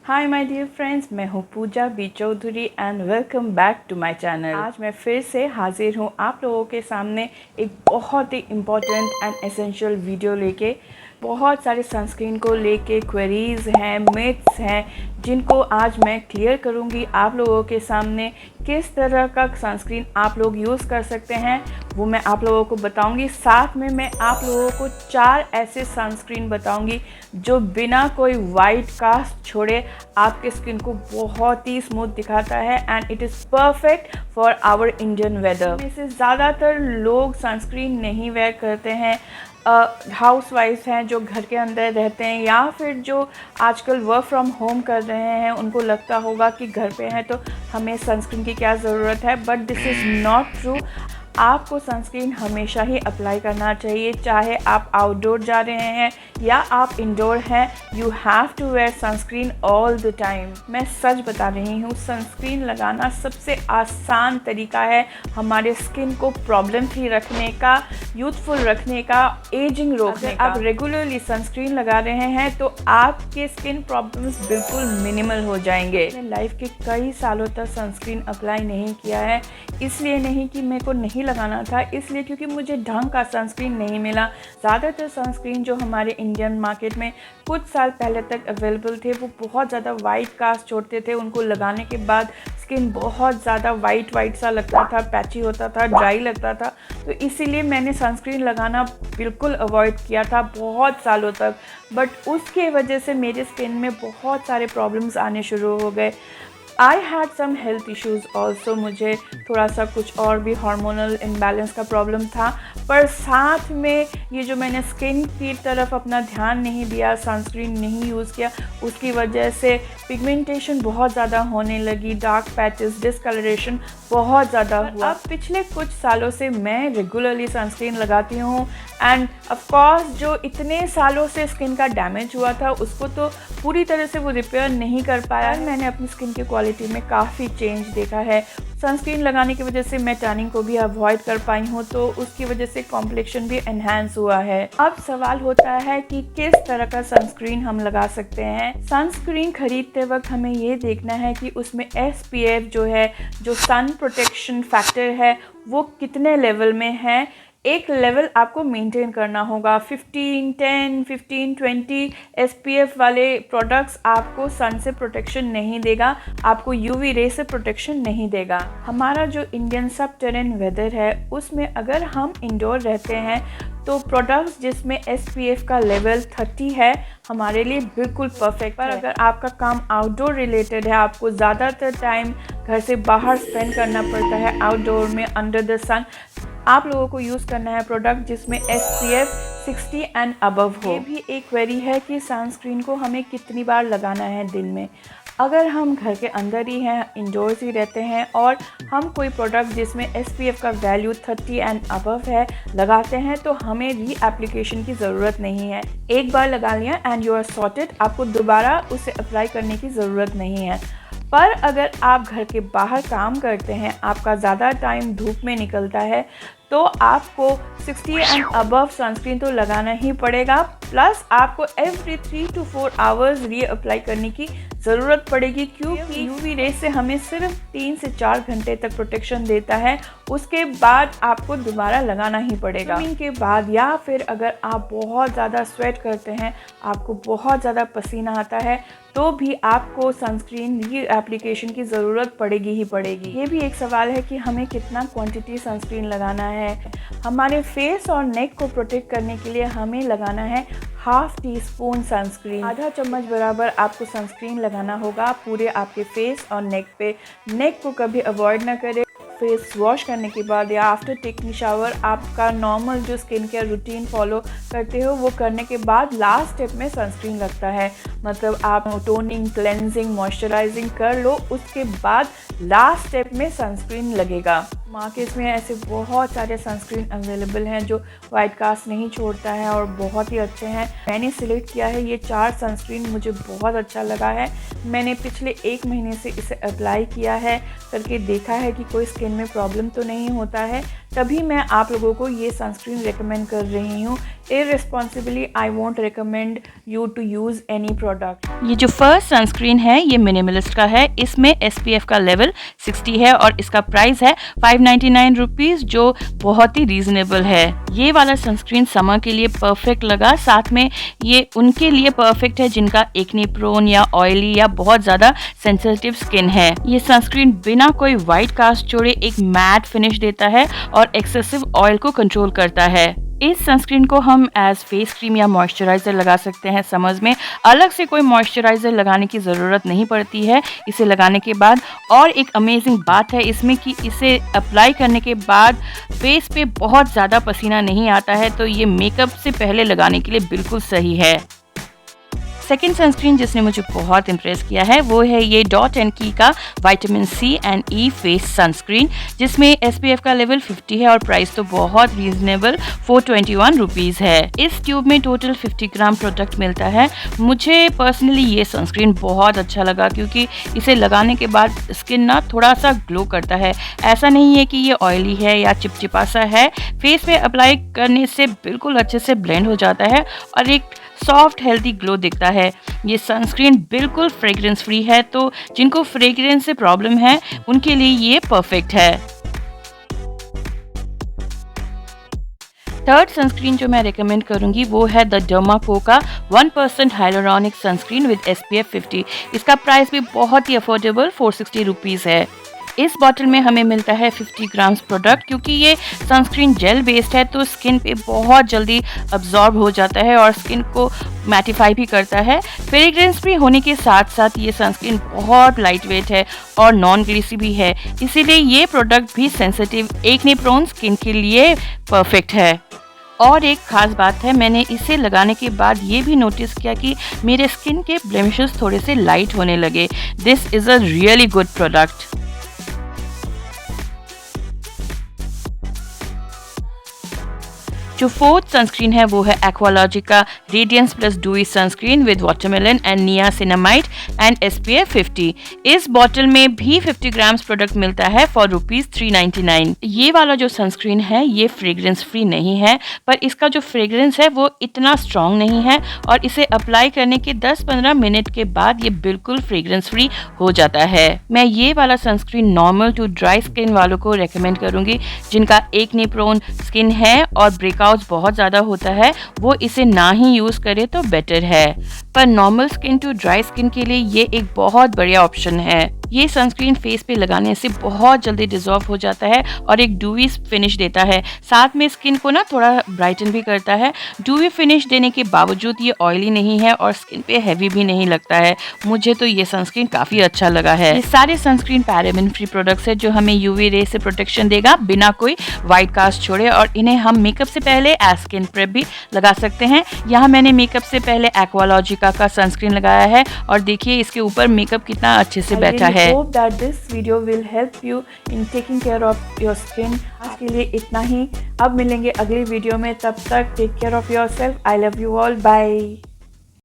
Hi my dear friends, मैं हूँ Pooja B Chaudhary and welcome back to my channel. आज मैं फिर से हाजिर हूँ आप लोगों के सामने एक बहुत ही इम्पोर्टेंट एंड एसेंशियल वीडियो लेके। बहुत सारे सनस्क्रीन को लेके क्वेरीज़ हैं, मिथ्स हैं, जिनको आज मैं क्लियर करूँगी आप लोगों के सामने। किस तरह का सनस्क्रीन आप लोग यूज़ कर सकते हैं वो मैं आप लोगों को बताऊंगी। साथ में मैं आप लोगों को 4 ऐसे सनस्क्रीन बताऊंगी जो बिना कोई वाइट कास्ट छोड़े आपके स्किन को बहुत ही स्मूथ दिखाता है and it is perfect for our Indian weather. में से ज़्यादातर लोग सनस्क्रीन नहीं वेयर करते हैं। हाउस वाइफ हैं जो घर के अंदर रहते हैं, या फिर जो आजकल वर्क फ्रॉम होम कर रहे हैं, उनको लगता होगा कि घर पे हैं तो हमें सनस्क्रीन की क्या ज़रूरत है। But this is not true. आपको सनस्क्रीन हमेशा ही अप्लाई करना चाहिए, चाहे आप आउटडोर जा रहे हैं या आप इंडोर हैं। You have to wear sunscreen all the time. मैं सच बता रही हूँ, सनस्क्रीन लगाना सबसे आसान तरीका है हमारे स्किन को प्रॉब्लम फ्री रखने का, यूथफुल रखने का, एजिंग रोकने का। आप रेगुलरली सनस्क्रीन लगा रहे हैं तो आपके स्किन प्रॉब्लम्स बिल्कुल मिनिमल हो जाएंगे। मैंने लाइफ के कई सालों तक सनस्क्रीन अप्लाई नहीं किया है, इसलिए नहीं कि मेरे को नहीं लगाना था, इसलिए क्योंकि मुझे ढंग का सनस्क्रीन नहीं मिला। ज़्यादातर सनस्क्रीन जो हमारे इंडियन मार्केट में कुछ साल पहले तक अवेलेबल थे वो बहुत ज़्यादा वाइट कास्ट छोड़ते थे। उनको लगाने के बाद स्किन बहुत ज़्यादा वाइट सा लगता था, पैची होता था, ड्राई लगता था। तो इसीलिए मैंने सनस्क्रीन लगाना बिल्कुल अवॉइड किया था बहुत सालों तक। बट उसके वजह से मेरे स्किन में बहुत सारे प्रॉब्लम्स आने शुरू हो गए। I had some health issues also. मुझे थोड़ा सा कुछ और भी हार्मोनल इम्बैलेंस का प्रॉब्लम था, पर साथ में ये जो मैंने स्किन की तरफ अपना ध्यान नहीं दिया, सनस्क्रीन नहीं यूज़ किया, उसकी वजह से पिगमेंटेशन बहुत ज़्यादा होने लगी, डार्क पैचेस, डिस्कलरेशन बहुत ज़्यादा हुआ। अब पिछले कुछ सालों से मैं रेगुलरली सनस्क्रीन लगाती हूँ एंड ऑफकोर्स जो इतने सालों से स्किन का डैमेज हुआ था उसको तो पूरी तरह से वो रिपेयर नहीं कर पाया। मैंने अपनी स्किन की क्वालिटी में काफ़ी चेंज देखा है। सनस्क्रीन लगाने की वजह से मैं टैनिंग को भी अवॉइड कर पाई हूँ, तो उसकी वजह से कॉम्प्लेक्शन भी एनहांस हुआ है। अब सवाल होता है कि किस तरह का सनस्क्रीन हम लगा सकते हैं। सनस्क्रीन खरीदते वक्त हमें ये देखना है कि उसमें SPF जो है, जो सन प्रोटेक्शन फैक्टर है, वो कितने लेवल में है। एक लेवल आपको मेंटेन करना होगा। 15, 10, 15, 20 SPF वाले प्रोडक्ट्स आपको सन से प्रोटेक्शन नहीं देगा, आपको UV रे से प्रोटेक्शन नहीं देगा। हमारा जो इंडियन सब टेरेन वेदर है उसमें अगर हम इंडोर रहते हैं तो प्रोडक्ट्स जिसमें SPF का लेवल 30 है हमारे लिए बिल्कुल परफेक्ट। पर अगर आपका काम आउटडोर रिलेटेड है, आपको ज़्यादातर टाइम घर से बाहर स्पेंड करना पड़ता है आउटडोर में अंडर द सन, आप लोगों को यूज़ करना है प्रोडक्ट जिसमें SPF 60 एंड अबव हो। ये भी एक क्वेरी है कि सनस्क्रीन को हमें कितनी बार लगाना है दिन में। अगर हम घर के अंदर ही हैं, इंडोर्स ही रहते हैं और हम कोई प्रोडक्ट जिसमें SPF का वैल्यू 30 एंड अबव है लगाते हैं तो हमें री एप्लीकेशन की ज़रूरत नहीं है। एक बार लगा लिया एंड यू आर सॉर्टेड, आपको दोबारा उसे अप्लाई करने की ज़रूरत नहीं है। पर अगर आप घर के बाहर काम करते हैं, आपका ज़्यादा टाइम धूप में निकलता है, तो आपको 60 एंड अबव सनस्क्रीन तो लगाना ही पड़ेगा। प्लस आपको एवरी 3 to 4 आवर्स री अप्लाई करने की ज़रूरत पड़ेगी, क्योंकि UV रे से हमें सिर्फ 3 से 4 घंटे तक प्रोटेक्शन देता है। उसके बाद आपको दोबारा लगाना ही पड़ेगा। स्विमिंग के बाद, या फिर अगर आप बहुत ज़्यादा स्वेट करते हैं, आपको बहुत ज़्यादा पसीना आता है, तो भी आपको सनस्क्रीन री एप्लीकेशन की ज़रूरत पड़ेगी ही पड़ेगी। ये भी एक सवाल है कि हमें कितना क्वांटिटी सनस्क्रीन लगाना है। हमारे फेस और नेक को प्रोटेक्ट करने के लिए हमें लगाना है ½ टीस्पून सनस्क्रीन। आधा चम्मच बराबर आपको सनस्क्रीन लगाना होगा पूरे आपके फेस और नेक पे। नेक को कभी अवॉइड ना करें। फेस वॉश करने के बाद या आफ्टर टेकिंग शावर आपका नॉर्मल जो स्किन केयर रूटीन फॉलो करते हो वो करने के बाद लास्ट स्टेप में सनस्क्रीन लगता है। मतलब आप टोनिंग, क्लेंजिंग, मॉइस्चराइजिंग कर लो, उसके बाद लास्ट स्टेप में सनस्क्रीन लगेगा। मार्केट में ऐसे बहुत सारे सनस्क्रीन अवेलेबल हैं जो वाइट कास्ट नहीं छोड़ता है और बहुत ही अच्छे हैं। मैंने सिलेक्ट किया है ये 4 सनस्क्रीन, मुझे बहुत अच्छा लगा है। मैंने पिछले 1 महीने से इसे अप्लाई किया है, करके देखा है कि कोई स्किन में प्रॉब्लम तो नहीं होता है, तभी मैं आप लोगों को ये सनस्क्रीन रेकमेंड कर रही हूँ। irresponsibly I won't recommend you to use any product. ये जो फर्स्ट सनस्क्रीन है ये मिनिमलिस्ट का है। इसमें SPF का लेवल 60 है और इसका प्राइस है 599 रुपीज़, जो बहुत ही रीजनेबल है। ये वाला सनस्क्रीन समर के लिए परफेक्ट लगा। साथ में ये उनके लिए परफेक्ट है जिनका एक्ने प्रोन या ऑयली या बहुत ज़्यादा सेंसिटिव स्किन है। ये सनस्क्रीन बिना कोई वाइट कास्ट जोड़े एक मैट फिनिश देता है और एक्सेसिव ऑयल को कंट्रोल करता है। इस सनस्क्रीन को हम एज फेस क्रीम या मॉइस्चराइज़र लगा सकते हैं समर्स में। अलग से कोई मॉइस्चराइज़र लगाने की ज़रूरत नहीं पड़ती है इसे लगाने के बाद। और एक अमेजिंग बात है इसमें कि इसे अप्लाई करने के बाद फेस पे बहुत ज़्यादा पसीना नहीं आता है, तो ये मेकअप से पहले लगाने के लिए बिल्कुल सही है। सेकेंड सनस्क्रीन जिसने मुझे बहुत इम्प्रेस किया है वो है ये डॉट एंड की का vitamin C and E face sunscreen, जिसमें SPF का लेवल 50 है और प्राइस तो बहुत रीजनेबल 421 रुपीज़ है। इस ट्यूब में टोटल 50 ग्राम प्रोडक्ट मिलता है। मुझे पर्सनली ये सनस्क्रीन बहुत अच्छा लगा क्योंकि इसे लगाने के बाद स्किन ना थोड़ा सा ग्लो करता है। ऐसा नहीं है कि ये ऑयली है या चिपचिपा सा है, फेस पे अप्लाई करने से बिल्कुल अच्छे से ब्लेंड हो जाता है और एक सॉफ्ट हेल्दी ग्लो दिखता है। ये सनस्क्रीन बिल्कुल फ्रेग्रेंस फ्री है, तो जिनको फ्रेग्रेंस से प्रॉब्लम है उनके लिए ये परफेक्ट है। थर्ड सनस्क्रीन जो मैं रेकमेंड करूंगी वो है द डर्माको का 1% हाइलुरोनिक सनस्क्रीन विद SPF 50। इसका प्राइस भी बहुत ही अफोर्डेबल 460 रुपीज़ है। इस बॉटल में हमें मिलता है 50 ग्राम्स प्रोडक्ट। क्योंकि ये सनस्क्रीन जेल बेस्ड है तो स्किन पे बहुत जल्दी अब्जॉर्ब हो जाता है और स्किन को मैटिफाई भी करता है। फ्रेग्रेंस फ्री होने के साथ साथ ये सनस्क्रीन बहुत लाइट वेट है और नॉन ग्रीसी भी है, इसीलिए ये प्रोडक्ट भी सेंसिटिव एक्ने प्रोन स्किन के लिए परफेक्ट है। और एक ख़ास बात है, मैंने इसे लगाने के बाद ये भी नोटिस किया कि मेरे स्किन के ब्लेमिशेस थोड़े से लाइट होने लगे। This is a really good product. जो फोर्थ सनस्क्रीन है वो है Aqualogica radiance plus dewy sunscreen with watermelon and niacinamide and SPF 50। इस बॉटल में भी 50 ग्राम्स प्रोडक्ट मिलता है फॉर ₹399। ये वाला जो सनस्क्रीन है ये फ्रेग्रेंस फ्री नहीं है, पर इसका जो फ्रेग्रेंस है वो इतना स्ट्रॉन्ग नहीं है और इसे अप्लाई करने के 10-15 मिनट के बाद ये बिल्कुल फ्रेग्रेंस फ्री हो जाता है। मैं ये वाला sunscreen normal to dry skin वालों को रेकमेंड करूँगी। जिनका एक्ने प्रोन स्किन है और ब्रेकआउट बहुत ज़्यादा होता है वो इसे ना ही यूज़ करे तो बेटर है, पर normal skin to dry skin के लिए ये एक बहुत बढ़िया ऑप्शन है। ये सनस्क्रीन फेस पे लगाने से बहुत जल्दी डिजॉल्व हो जाता है और एक डूवी फिनिश देता है। साथ में स्किन को ना थोड़ा ब्राइटन भी करता है। डूवी फिनिश देने के बावजूद ये ऑयली नहीं है और स्किन पे हैवी भी नहीं लगता है। मुझे तो ये सनस्क्रीन काफ़ी अच्छा लगा है। ये सारे सनस्क्रीन पैराबेन फ्री प्रोडक्ट्स है जो हमें UV रे से प्रोटेक्शन देगा बिना कोई वाइट कास्ट छोड़े, और इन्हें हम मेकअप से पहले एज स्किन प्रेप भी लगा सकते हैं। यहाँ मैंने मेकअप से पहले एक्वालॉजिका का सनस्क्रीन लगाया है और देखिए इसके ऊपर मेकअप कितना अच्छे से बैठा है। I hope that this video will help you in taking care of your skin. आज के लिए इतना ही, अब मिलेंगे अगली वीडियो में, तब तक take care of yourself. I love you all, bye.